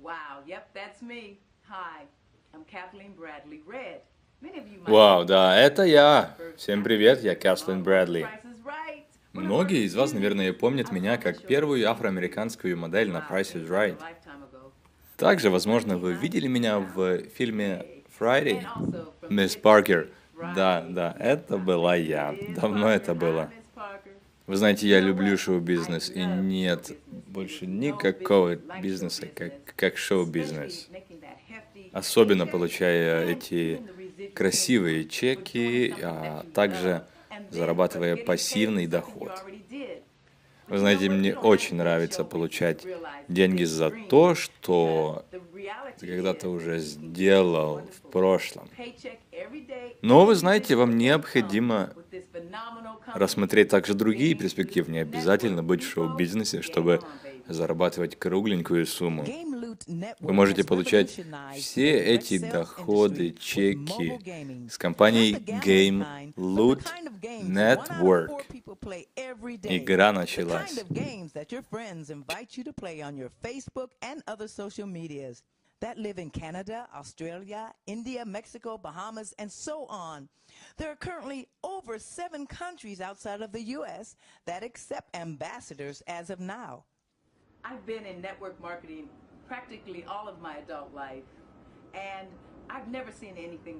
Wow, yep, that's me. Hi, I'm Kathleen Bradley Red. Many of you might Вау, know да, это я. Bird Всем Scott привет, я Music, Кэслин along with The Брэдли. Price is Right. One of our Многие из вас, few наверное, помнят I was меня on that как show первую 16 афроамериканскую модель на Wow, Price is seems like a Right. lifetime ago. Также, But возможно, вы 1990 видели меня now? в фильме Hey. And Friday. also from Мисс Hit Паркер. TV Да, Friday. да, Yes, это I была played я. Liz Давно Parker. это Hi, было. Miss Parker. Вы знаете, You я know люблю what? I шоу-бизнес, и love show нет business. It больше is no никакого business like show бизнеса, business, как especially шоу-бизнес. making that hefty Особенно paycheck получая and эти even the residual красивые income for doing чеки, something а that you также love, and then for зарабатывая getting paid for пассивный something you доход. already did. Вы But you know знаете, what? You мне don't have to очень be in нравится show business to получать realize the деньги big за dream, то, because что the ты reality когда-то is уже you can get a сделал в wonderful прошлом. paycheck every day Но вы and знаете, вам residual income необходимо with this phenomenal company. рассмотреть также другие Games перспективы. Не Loot обязательно Network. быть в You folks, шоу-бизнесе, game чтобы on, baby. зарабатывать кругленькую сумму. Game Loot Вы Network можете has получать revolutionized все the direct эти sales доходы, industry with чеки mobile gaming. с Not компанией the gambling Game kind, but the Loot kind of games 1 out of 4 Network. people play every day. Игра The kind началась. of games that your friends invite you to play on your Facebook and other social medias that live in Canada, Australia, India, Mexico, Bahamas, and so on. There are currently over 7 countries outside of the U.S. that accept ambassadors as of now. I've been in network marketing practically all of my adult life, and I've never seen anything